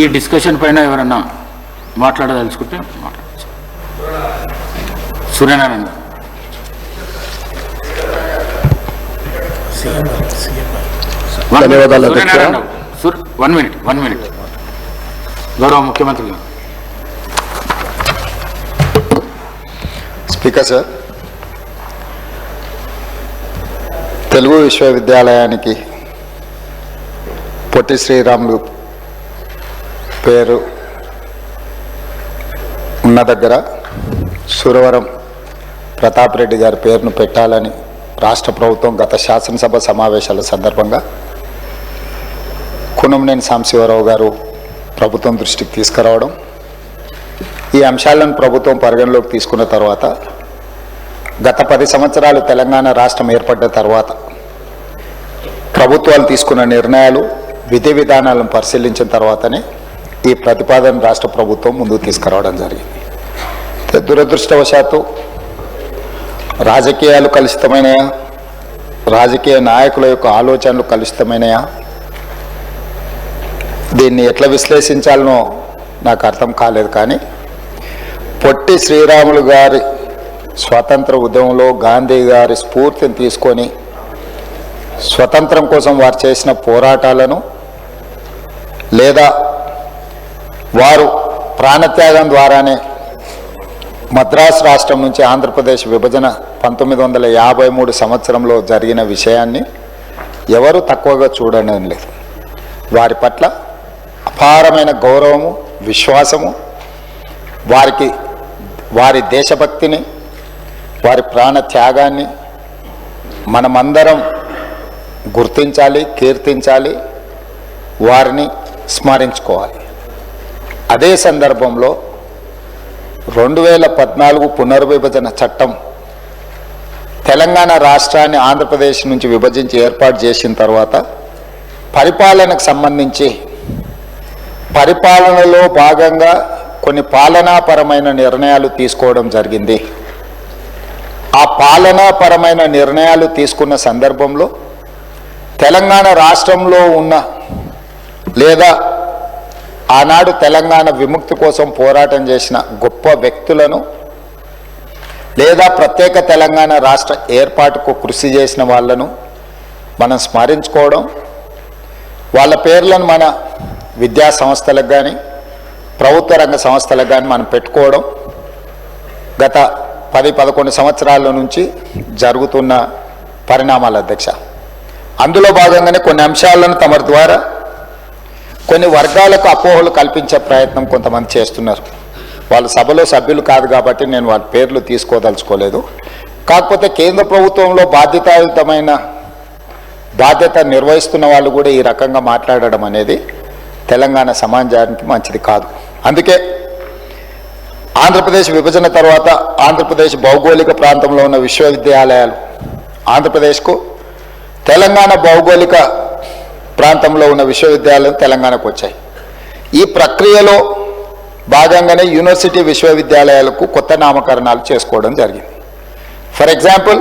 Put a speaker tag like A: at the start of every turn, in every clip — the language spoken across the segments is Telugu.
A: ఈ డిస్కషన్ పైన ఎవరన్నా మాట్లాడదలుచుకుంటే మాట్లాడచ్చు. సూర్యనారాయణ
B: ధన్యవాదాలు.
A: 1 minute గౌరవ ముఖ్యమంత్రి గారు.
B: స్పీకర్ సార్, తెలుగు విశ్వవిద్యాలయానికి పొట్టి శ్రీరాములు పేరు ఉన్న దగ్గర సురవరం ప్రతాప్ రెడ్డి గారి పేరును పెట్టాలని రాష్ట్ర ప్రభుత్వం గత శాసనసభ సమావేశాల సందర్భంగా కునంనేని సాంబశివరావు గారు ప్రభుత్వం దృష్టికి తీసుకురావడం, ఈ అంశాలను ప్రభుత్వం పరిగణలోకి తీసుకున్న తర్వాత గత 10 సంవత్సరాలు తెలంగాణ రాష్ట్రం ఏర్పడ్డ తర్వాత ప్రభుత్వాలు తీసుకున్న నిర్ణయాలు విధి విధానాలను పరిశీలించిన తర్వాతనే ఈ ప్రతిపాదన రాష్ట్ర ప్రభుత్వం ముందుకు తీసుకురావడం జరిగింది. దురదృష్టవశాత్తు రాజకీయాలు కలుషితమైనయా, రాజకీయ నాయకుల యొక్క ఆలోచనలు కలుషితమైనయా, దీన్ని ఎట్లా విశ్లేషించాలనో నాకు అర్థం కాలేదు. కానీ పొట్టి శ్రీరాములు గారి స్వాతంత్ర ఉద్యమంలో గాంధీ గారి స్ఫూర్తిని తీసుకొని స్వతంత్రం కోసం వారు చేసిన పోరాటాలను, లేదా వారు ప్రాణత్యాగం ద్వారానే మద్రాసు రాష్ట్రం నుంచి ఆంధ్రప్రదేశ్ విభజన 1953 సంవత్సరంలో జరిగిన విషయాన్ని ఎవరు తక్కువగా చూడడం లేదు. వారి పట్ల అపారమైన గౌరవము, విశ్వాసము, వారి దేశభక్తిని, వారి ప్రాణ త్యాగాన్ని మనమందరం గుర్తించాలి, కీర్తించాలి, వారిని స్మరించుకోవాలి. అదే సందర్భంలో 2014 పునర్విభజన చట్టం తెలంగాణ రాష్ట్రాన్ని ఆంధ్రప్రదేశ్ నుంచి విభజించి ఏర్పాటు చేసిన తర్వాత పరిపాలనకు సంబంధించి పరిపాలనలో భాగంగా కొన్ని పాలనాపరమైన నిర్ణయాలు తీసుకోవడం జరిగింది. ఆ పాలనాపరమైన నిర్ణయాలు తీసుకున్న సందర్భంలో తెలంగాణ రాష్ట్రంలో ఉన్న, లేదా ఆనాడు తెలంగాణ విముక్తి కోసం పోరాటం చేసిన గొప్ప వ్యక్తులను, లేదా ప్రత్యేక తెలంగాణ రాష్ట్ర ఏర్పాటుకు కృషి చేసిన వాళ్ళను మనం స్మరించుకోవడం, వాళ్ళ పేర్లను మన విద్యా సంస్థలకు కానీ ప్రభుత్వ రంగ సంస్థలకు కానీ మనం పెట్టుకోవడం గత 10-11 సంవత్సరాల నుంచి జరుగుతున్న పరిణామాల అధ్యక్ష. అందులో భాగంగానే కొన్ని అంశాలను తమ ద్వారా కొన్ని వర్గాలకు అపోహలు కల్పించే ప్రయత్నం కొంతమంది చేస్తున్నారు. వాళ్ళు సభలో సభ్యులు కాదు కాబట్టి నేను వాళ్ళ పేర్లు తీసుకోదలుచుకోలేదు. కాకపోతే కేంద్ర ప్రభుత్వంలో బాధ్యత నిర్వహిస్తున్న వాళ్ళు కూడా ఈ రకంగా మాట్లాడడం అనేది తెలంగాణ సమాజానికి మంచిది కాదు. అందుకే ఆంధ్రప్రదేశ్ విభజన తర్వాత ఆంధ్రప్రదేశ్ భౌగోళిక ప్రాంతంలో ఉన్న విశ్వవిద్యాలయాలు ఆంధ్రప్రదేశ్కు, తెలంగాణ భౌగోళిక ప్రాంతంలో ఉన్న విశ్వవిద్యాలయాలు తెలంగాణకు వచ్చాయి. ఈ ప్రక్రియలో భాగంగానే యూనివర్సిటీ విశ్వవిద్యాలయాలకు కొత్త నామకరణాలు చేసుకోవడం జరిగింది. For example,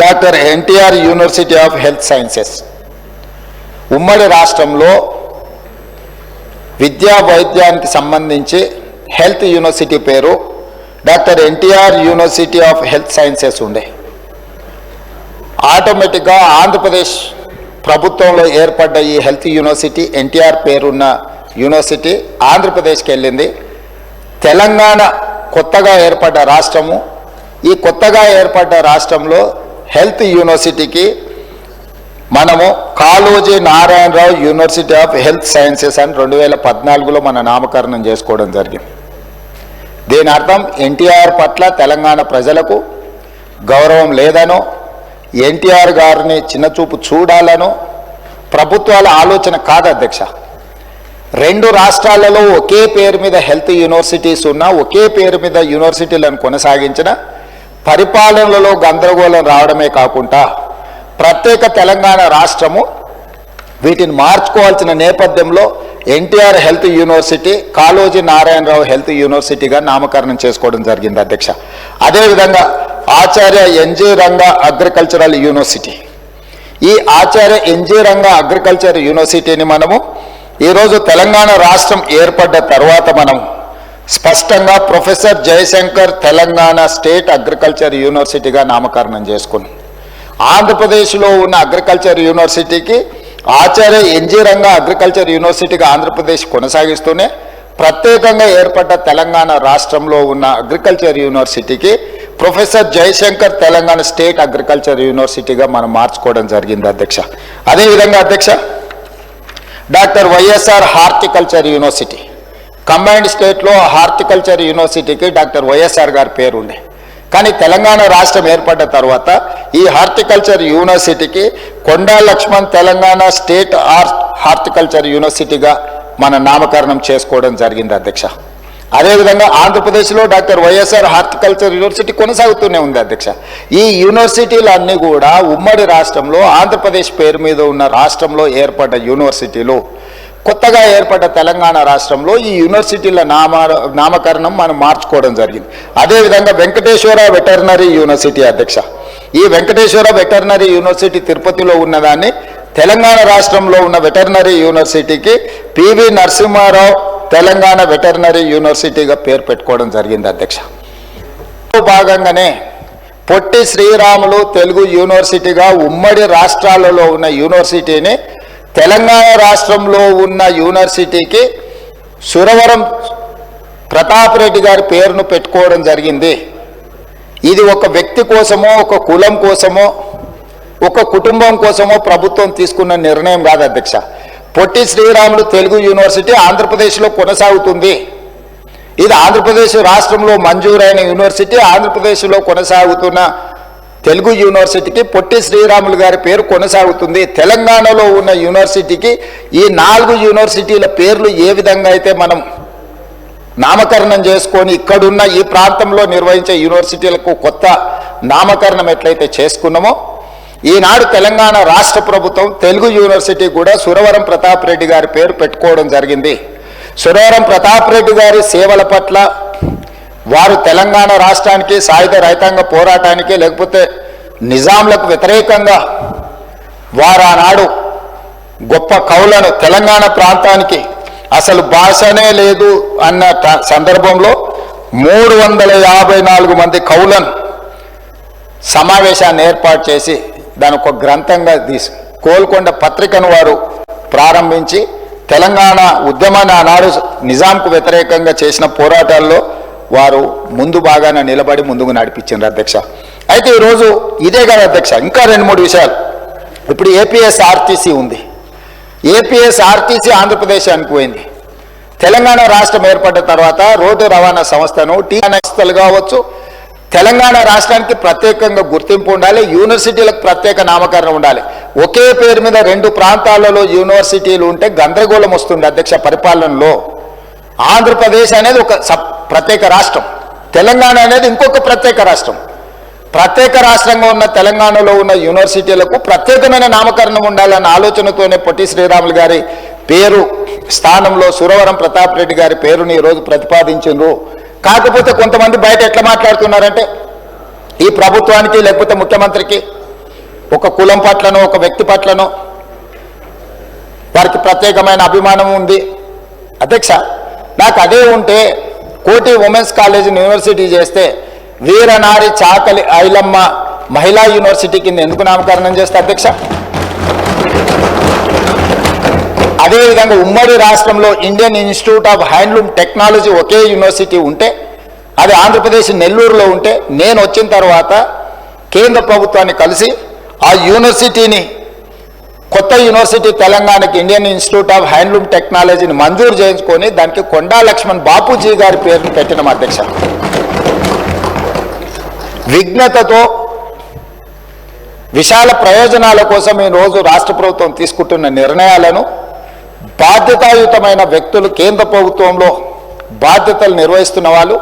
B: doctor NTR university of health sciences ఉమ్మడి రాష్ట్రంలో విద్యా వైద్యానికి సంబంధించి హెల్త్ యూనివర్సిటీ పేరు doctor NTR university of health sciences ఉండే. ఆటోమేటిక్గా ఆంధ్రప్రదేశ్ ప్రభుత్వంలో ఏర్పడ్డ ఈ హెల్త్ యూనివర్సిటీ, ఎన్టీఆర్ పేరున్న యూనివర్సిటీ ఆంధ్రప్రదేశ్కి వెళ్ళింది. తెలంగాణ కొత్తగా ఏర్పడ్డ రాష్ట్రము, ఈ కొత్తగా ఏర్పడ్డ రాష్ట్రంలో హెల్త్ యూనివర్సిటీకి మనము Kaloji Narayana Rao university of health sciences అని 2014లో మన నామకరణం చేసుకోవడం జరిగింది. దీని అర్థం ఎన్టీఆర్ పట్ల తెలంగాణ ప్రజలకు గౌరవం లేదనో, ఎన్టీఆర్ గారిని చిన్నచూపు చూడాలనో ప్రభుత్వాల ఆలోచన కాదు అధ్యక్ష. 2 రాష్ట్రాలలో ఒకే పేరు మీద హెల్త్ యూనివర్సిటీస్ ఉన్నా, ఒకే పేరు మీద యూనివర్సిటీలను కొనసాగించిన పరిపాలనలో గందరగోళం రావడమే కాకుండా ప్రత్యేక తెలంగాణ రాష్ట్రము వీటిని మార్చుకోవాల్సిన నేపథ్యంలో NTR health university Kaloji Narayanarao health యూనివర్సిటీగా నామకరణం చేసుకోవడం జరిగింది అధ్యక్ష. అదేవిధంగా ఆచార్య ఎన్జీ రంగా అగ్రికల్చరల్ యూనివర్సిటీ, ఈ ఆచార్య ఎన్జీ రంగా అగ్రికల్చర్ యూనివర్సిటీని మనము ఈరోజు తెలంగాణ రాష్ట్రం ఏర్పడ్డ తర్వాత మనం స్పష్టంగా professor Jayashankar Telangana state agriculture యూనివర్సిటీగా నామకరణం చేసుకున్నాం. ఆంధ్రప్రదేశ్లో ఉన్న అగ్రికల్చర్ యూనివర్సిటీకి ఆచార్య ఎన్జీ రంగా అగ్రికల్చర్ యూనివర్సిటీగా ఆంధ్రప్రదేశ్ కొనసాగిస్తూనే ప్రత్యేకంగా ఏర్పడ్డ తెలంగాణ రాష్ట్రంలో ఉన్న అగ్రికల్చర్ యూనివర్సిటీకి professor Jayashankar Telangana state agriculture యూనివర్సిటీగా మనం మార్చుకోవడం జరిగింది అధ్యక్ష. అదేవిధంగా అధ్యక్ష, doctor YSR horticulture university combined స్టేట్లో హార్టికల్చర్ యూనివర్సిటీకి డాక్టర్ వైఎస్ఆర్ గారి పేరు ఉండే. కానీ తెలంగాణ రాష్ట్రం ఏర్పడ్డ తర్వాత ఈ హార్టికల్చర్ యూనివర్సిటీకి కొండా లక్ష్మణ్ తెలంగాణ స్టేట్ హార్టికల్చర్ యూనివర్సిటీగా మన నామకరణం చేసుకోవడం జరిగింది అధ్యక్ష. అదేవిధంగా ఆంధ్రప్రదేశ్లో డాక్టర్ వైఎస్ఆర్ హార్టికల్చర్ యూనివర్సిటీ కొనసాగుతూనే ఉంది అధ్యక్ష. ఈ యూనివర్సిటీలన్నీ కూడా ఉమ్మడి రాష్ట్రంలో ఆంధ్రప్రదేశ్ పేరు మీద ఉన్న రాష్ట్రంలో ఏర్పడ్డ యూనివర్సిటీలు. కొత్తగా ఏర్పడ్డ తెలంగాణ రాష్ట్రంలో ఈ యూనివర్సిటీల నామకరణం మనం మార్చుకోవడం జరిగింది. అదేవిధంగా వెంకటేశ్వర వెటర్నరీ యూనివర్సిటీ అధ్యక్ష. ఈ వెంకటేశ్వర వెటర్నరీ యూనివర్సిటీ తిరుపతిలో ఉన్నదాన్ని తెలంగాణ రాష్ట్రంలో ఉన్న వెటర్నరీ యూనివర్సిటీకి పివి నరసింహారావు తెలంగాణ వెటర్నరీ యూనివర్సిటీగా పేరు పెట్టుకోవడం జరిగింది అధ్యక్ష. భాగంగానే పొట్టి శ్రీరాములు తెలుగు యూనివర్సిటీగా ఉమ్మడి రాష్ట్రాలలో ఉన్న యూనివర్సిటీని తెలంగాణ రాష్ట్రంలో ఉన్న యూనివర్సిటీకి సురవరం ప్రతాప్ రెడ్డి గారి పేరును పెట్టుకోవడం జరిగింది. ఇది ఒక వ్యక్తి కోసమో, ఒక కులం కోసమో, ఒక కుటుంబం కోసమో ప్రభుత్వం తీసుకున్న నిర్ణయం కాదు అధ్యక్ష. పొట్టి శ్రీరాములు తెలుగు యూనివర్సిటీ ఆంధ్రప్రదేశ్లో కొనసాగుతుంది. ఇది ఆంధ్రప్రదేశ్ రాష్ట్రంలో మంజూరైన యూనివర్సిటీ. ఆంధ్రప్రదేశ్లో కొనసాగుతున్న తెలుగు యూనివర్సిటీకి పొట్టి శ్రీరాములు గారి పేరు కొనసాగుతుంది. తెలంగాణలో ఉన్న యూనివర్సిటీకి ఈ 4 యూనివర్సిటీల పేర్లు ఏ విధంగా అయితే మనం నామకరణం చేసుకొని ఇక్కడున్న ఈ ప్రాంతంలో నిర్వహించే యూనివర్సిటీలకు కొత్త నామకరణం ఎట్లయితే చేసుకున్నామో, ఈనాడు తెలంగాణ రాష్ట్ర ప్రభుత్వం తెలుగు యూనివర్సిటీ కూడా సురవరం ప్రతాప్ రెడ్డి గారి పేరు పెట్టుకోవడం జరిగింది. సురవరం ప్రతాప్ రెడ్డి గారి సేవల పట్ల, వారు తెలంగాణ రాష్ట్రానికి సాయుధ రైతాంగ పోరాటానికి, లేకపోతే నిజాంలకు వ్యతిరేకంగా వారు ఆనాడు గొప్ప కవులను తెలంగాణ ప్రాంతానికి అసలు భాషనే లేదు అన్న సందర్భంలో 354 మంది కవులను సమావేశాన్ని ఏర్పాటు చేసి దాని ఒక గ్రంథంగా తీసి కోల్కొండ పత్రికను వారు ప్రారంభించి తెలంగాణ ఉద్యమాన్ని ఆనాడు నిజాంకు వ్యతిరేకంగా చేసిన పోరాటాల్లో వారు ముందు బాగానే నిలబడి ముందుకు నడిపించారు అధ్యక్ష. అయితే ఈరోజు ఇదే కాదు అధ్యక్ష, ఇంకా 2-3 విషయాలు. ఇప్పుడు ఏపీఎస్ఆర్టీసీ ఉంది. ఏపీఎస్ఆర్టీసీ ఆంధ్రప్రదేశానికి పోయింది. తెలంగాణ రాష్ట్రం ఏర్పడ్డ తర్వాత రోడ్డు రవాణా సంస్థను సంస్థలు కావచ్చు, తెలంగాణ రాష్ట్రానికి ప్రత్యేకంగా గుర్తింపు ఉండాలి, యూనివర్సిటీలకు ప్రత్యేక నామకరణం ఉండాలి. ఒకే పేరు మీద 2 ప్రాంతాలలో యూనివర్సిటీలు ఉంటే గందరగోళం వస్తుంది అధ్యక్ష పరిపాలనలో. ఆంధ్రప్రదేశ్ అనేది ఒక ప్రత్యేక రాష్ట్రం, తెలంగాణ అనేది ఇంకొక ప్రత్యేక రాష్ట్రం. ప్రత్యేక రాష్ట్రంగా ఉన్న తెలంగాణలో ఉన్న యూనివర్సిటీలకు ప్రత్యేకమైన నామకరణం ఉండాలన్న ఆలోచనతోనే పొట్టి శ్రీరాములు గారి పేరు స్థానంలో సురవరం ప్రతాప్ రెడ్డి గారి పేరుని ఈరోజు ప్రతిపాదించారు. కాకపోతే కొంతమంది బయట ఎట్లా మాట్లాడుతున్నారంటే ఈ ప్రభుత్వానికి లేకపోతే ముఖ్యమంత్రికి ఒక కులం పట్లనో, ఒక వ్యక్తి పట్లనో వారికి ప్రత్యేకమైన అభిమానం ఉంది. అధ్యక్ష, నాకు అదే ఉంటే కోటి ఉమెన్స్ కాలేజ్ యూనివర్సిటీ చేస్తే వీరనారి చాకలి ఐలమ్మ మహిళా యూనివర్సిటీ కింద ఎందుకు నామకరణం చేస్తే అధ్యక్ష? అదేవిధంగా ఉమ్మడి రాష్ట్రంలో Indian institute of handloom technology okay university ఉంటే, అది ఆంధ్రప్రదేశ్ నెల్లూరులో ఉంటే, నేను వచ్చిన తర్వాత కేంద్ర ప్రభుత్వాన్ని కలిసి ఆ యూనివర్సిటీని కొత్త యూనివర్సిటీ తెలంగాణకి ఇండియన్ ఇన్స్టిట్యూట్ ఆఫ్ హ్యాండ్లూమ్ టెక్నాలజీని మంజూరు చేయించుకొని దానికి కొండా లక్ష్మణ్ బాపూజీ గారి పేరును పెట్టినాం అధ్యక్ష. విఘ్నతతో విశాల ప్రయోజనాల కోసం ఈరోజు రాష్ట్ర ప్రభుత్వం తీసుకుంటున్న నిర్ణయాలను బాధ్యతాయుతమైన వ్యక్తులు, కేంద్ర ప్రభుత్వంలో బాధ్యతలు నిర్వహిస్తున్న వాళ్ళు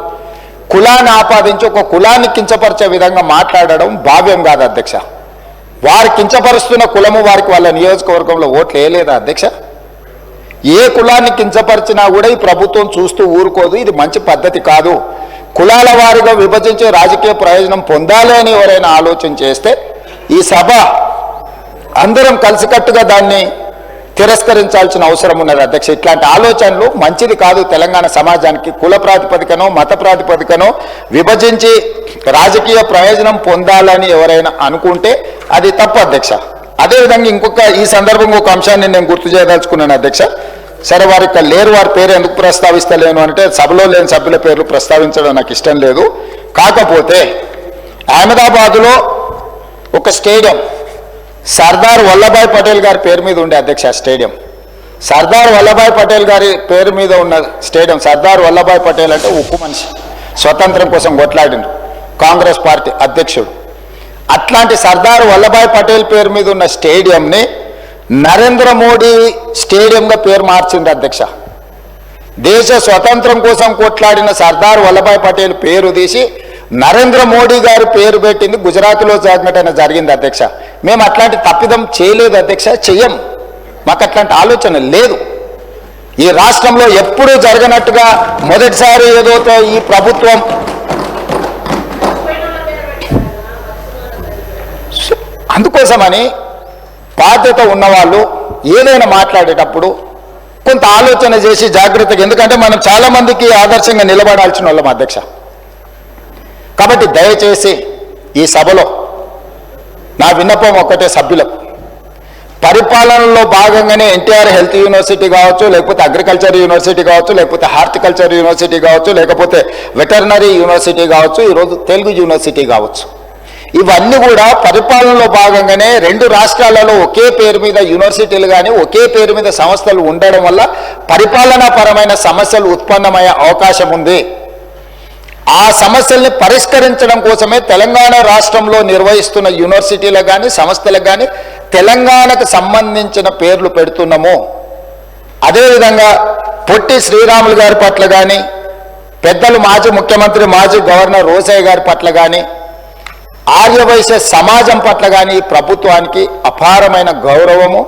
B: కులాన్ని ఆపాదించి ఒక కులాన్ని కించపరిచే విధంగా మాట్లాడడం భావ్యం కాదు అధ్యక్ష. వారు కించపరుస్తున్న కులము వారికి వాళ్ళ నియోజకవర్గంలో ఓట్లు వేయలేదా అధ్యక్ష? ఏ కులాన్ని కించపరిచినా కూడా ఈ ప్రభుత్వం చూస్తూ ఊరుకోదు. ఇది మంచి పద్ధతి కాదు. కులాల వారిగా విభజించే రాజకీయ ప్రయోజనం పొందాలి అని ఎవరైనా ఆలోచన చేస్తే ఈ సభ అందరం కలిసికట్టుగా దాన్ని తిరస్కరించాల్సిన అవసరం ఉన్నది అధ్యక్ష. ఇట్లాంటి ఆలోచనలు మంచిది కాదు. తెలంగాణ సమాజానికి కుల ప్రాతిపదికనో మత ప్రాతిపదికనో విభజించి రాజకీయ ప్రయోజనం పొందాలని ఎవరైనా అనుకుంటే అది తప్పు అధ్యక్ష. అదేవిధంగా ఈ సందర్భంగా ఒక అంశాన్ని నేను గుర్తు చేయదలుచుకున్నాను అధ్యక్ష. సరే, వారు ఇక్కడ లేరు, వారి పేరు ఎందుకు ప్రస్తావిస్తలేను అంటే సభలో లేని సభ్యుల పేర్లు ప్రస్తావించడం నాకు ఇష్టం లేదు. కాకపోతే అహ్మదాబాద్లో ఒక స్టేడియం సర్దార్ వల్లభాయ్ పటేల్ గారి పేరు మీద ఉండే అధ్యక్ష. స్టేడియం సర్దార్ వల్లభాయ్ పటేల్ గారి పేరు మీద ఉన్న స్టేడియం. సర్దార్ వల్లభాయ్ పటేల్ అంటే ఉక్కు మనిషి, స్వతంత్రం కోసం కొట్లాడిన కాంగ్రెస్ పార్టీ అధ్యక్షుడు. అట్లాంటి సర్దార్ వల్లభాయ్ పటేల్ పేరు మీద ఉన్న స్టేడియంని నరేంద్ర మోడీ స్టేడియంగా పేరు మార్చింది అధ్యక్ష. దేశ స్వతంత్రం కోసం కొట్లాడిన సర్దార్ వల్లభాయ్ పటేల్ పేరు తీసి నరేంద్ర మోడీ గారు పేరు పెట్టింది గుజరాత్లో జరిగింది అధ్యక్ష. మేము అట్లాంటి తప్పిదం చేయలేదు అధ్యక్ష, చెయ్యం. మాకు అట్లాంటి ఆలోచన లేదు. ఈ రాష్ట్రంలో ఎప్పుడూ జరగనట్టుగా మొదటిసారి ఏదో ఈ ప్రభుత్వం అందుకోసమని బాధ్యత ఉన్నవాళ్ళు ఏదైనా మాట్లాడేటప్పుడు కొంత ఆలోచన చేసి జాగ్రత్తగా, ఎందుకంటే మనం చాలా మందికి ఆదర్శంగా నిలబడాల్సిన వాళ్ళం అధ్యక్ష. కాబట్టి దయచేసి ఈ సభలో నా విన్నపం ఒక్కటే సభ్యులకు, పరిపాలనలో భాగంగానే ఎన్టీఆర్ హెల్త్ యూనివర్సిటీ కావచ్చు, లేకపోతే అగ్రికల్చర్ యూనివర్సిటీ కావచ్చు, లేకపోతే హార్టికల్చర్ యూనివర్సిటీ కావచ్చు, లేకపోతే వెటర్నరీ యూనివర్సిటీ కావచ్చు, ఈరోజు తెలుగు యూనివర్సిటీ కావచ్చు, ఇవన్నీ కూడా పరిపాలనలో భాగంగానే రెండు రాష్ట్రాలలో ఒకే పేరు మీద యూనివర్సిటీలు కానీ ఒకే పేరు మీద సంస్థలు ఉండడం వల్ల పరిపాలనాపరమైన సమస్యలు ఉత్పన్నమయ్యే అవకాశం ఉంది. ఆ సమస్యల్ని పరిష్కరించడం కోసమే తెలంగాణ రాష్ట్రంలో నిర్వహిస్తున్న యూనివర్సిటీలకు కానీ సంస్థలకు కానీ తెలంగాణకు సంబంధించిన పేర్లు పెడుతున్నాము. అదేవిధంగా పొట్టి శ్రీరాములు గారి పట్ల కానీ, పెద్దలు మాజీ ముఖ్యమంత్రి మాజీ గవర్నర్ రోసయ్య గారి పట్ల కానీ, ఆర్యవైశ్య సమాజం పట్ల కానీ ప్రభుత్వానికి అపారమైన గౌరవము,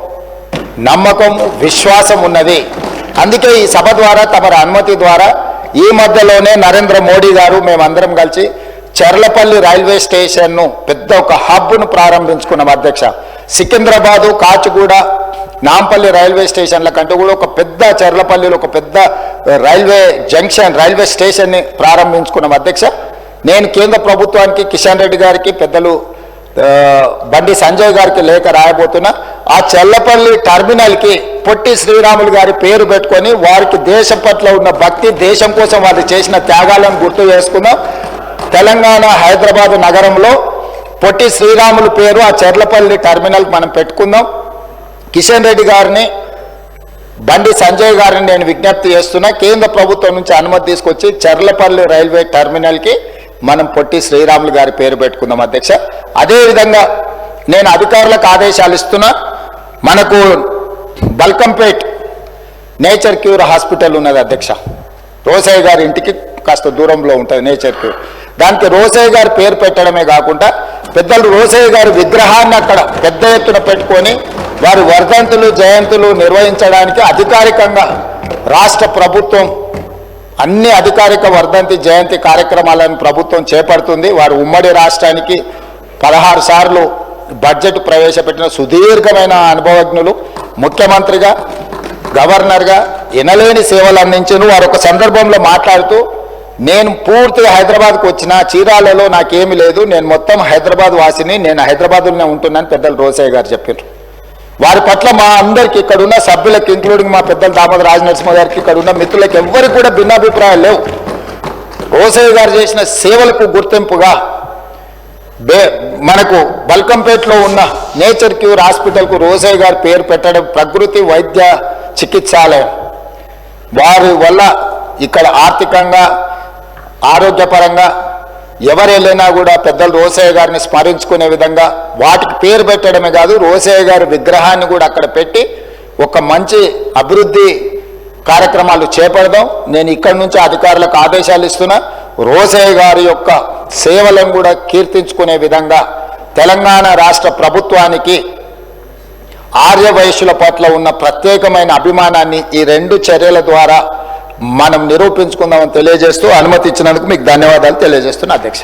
B: నమ్మకము, విశ్వాసం ఉన్నది. అందుకే ఈ సభ ద్వారా తమరి అనుమతి ద్వారా ఈ మధ్యలోనే నరేంద్ర మోడీ గారు మేమందరం కలిసి చర్లపల్లి రైల్వే స్టేషన్ను పెద్ద ఒక హబ్ను ప్రారంభించుకున్నాం అధ్యక్ష. సికింద్రాబాదు, కాచిగూడ, నాంపల్లి రైల్వే స్టేషన్ల కంటే కూడా ఒక పెద్ద చర్లపల్లిలో ఒక పెద్ద రైల్వే జంక్షన్, రైల్వే స్టేషన్ని ప్రారంభించుకున్నాం అధ్యక్ష. నేను కేంద్ర ప్రభుత్వానికి, కిషన్ రెడ్డి గారికి, పెద్దలు బండి సంజయ్ గారికి లేఖ రాయబోతున్నా. ఆ చర్లపల్లి టర్మినల్కి పొట్టి శ్రీరాములు గారి పేరు పెట్టుకొని వారికి దేశం పట్ల ఉన్న భక్తి, దేశం కోసం వారు చేసిన త్యాగాలను గుర్తు చేసుకుందాం. తెలంగాణ హైదరాబాద్ నగరంలో పొట్టి శ్రీరాములు పేరు ఆ చర్లపల్లి టర్మినల్ మనం పెట్టుకుందాం. కిషన్ రెడ్డి గారిని, బండి సంజయ్ గారిని నేను విజ్ఞప్తి చేస్తున్నా, కేంద్ర ప్రభుత్వం నుంచి అనుమతి తీసుకొచ్చి చర్లపల్లి రైల్వే టర్మినల్కి మనం పొట్టి శ్రీరాములు గారి పేరు పెట్టుకుందాం అధ్యక్ష. అదేవిధంగా నేను అధికారులకు ఆదేశాలు ఇస్తున్నా. మనకు బల్కంపేట్ నేచర్ క్యూర్ హాస్పిటల్ ఉన్నది అధ్యక్ష. రోసయ్య గారి ఇంటికి కాస్త దూరంలో ఉంటుంది నేచర్ క్యూర్. దానికి రోసయ్య గారి పేరు పెట్టడమే కాకుండా పెద్దలు రోసయ్య గారి విగ్రహాన్ని అక్కడ పెద్ద ఎత్తున పెట్టుకొని వారి వర్ధంతులు, జయంతులు నిర్వహించడానికి అధికారికంగా రాష్ట్ర ప్రభుత్వం అన్ని అధికారిక వర్ధంతి, జయంతి కార్యక్రమాలను ప్రభుత్వం చేపడుతుంది. వారు ఉమ్మడి రాష్ట్రానికి 16 సార్లు బడ్జెట్ ప్రవేశపెట్టిన సుదీర్ఘమైన అనుభవజ్ఞులు. ముఖ్యమంత్రిగా, గవర్నర్గా ఎనలేని సేవలు అందించిన వారు ఒక సందర్భంలో మాట్లాడుతూ, నేను పూర్తిగా హైదరాబాద్కు వచ్చిన, చీరాలలో నాకేమీ లేదు, నేను మొత్తం హైదరాబాద్ వాసిని, నేను హైదరాబాద్లోనే ఉంటున్నాను పెద్దలు రోసయ్య గారు చెప్పారు. వారి పట్ల మా అందరికీ, ఇక్కడ ఉన్న సభ్యులకి, ఇంక్లూడింగ్ మా పెద్దలు దామోదర రాజనరసింహ గారికి, ఇక్కడ ఉన్న మిత్రులకి ఎవ్వరికి కూడా భిన్నాభిప్రాయాలు లేవు. రోసయ్య గారు చేసిన సేవలకు గుర్తింపుగా మనకు బల్కంపేటలో ఉన్న నేచర్ క్యూర్ హాస్పిటల్కు రోసయ్య గారి పేరు పెట్టడం ప్రకృతి వైద్య చికిత్సాలయం. వారి వల్ల ఇక్కడ ఆర్థికంగా, ఆరోగ్యపరంగా ఎవరు వెళ్ళినా కూడా పెద్దలు రోసయ్య గారిని స్మరించుకునే విధంగా వాటికి పేరు పెట్టడమే కాదు, రోసయ్య గారి విగ్రహాన్ని కూడా అక్కడ పెట్టి ఒక మంచి అభివృద్ధి కార్యక్రమాలు చేపడదాం. నేను ఇక్కడి నుంచి అధికారులకు ఆదేశాలు ఇస్తున్నా. రోసయ్య గారి యొక్క సేవలను కూడా కీర్తించుకునే విధంగా తెలంగాణ రాష్ట్ర ప్రభుత్వానికి ఆర్యవైశ్యుల పట్ల ఉన్న ప్రత్యేకమైన అభిమానాన్ని ఈ 2 చర్యల ద్వారా మనం నిరూపించుకుందామని తెలియజేస్తూ అనుమతి ఇచ్చినందుకు మీకు ధన్యవాదాలు తెలియజేస్తున్నా అధ్యక్ష.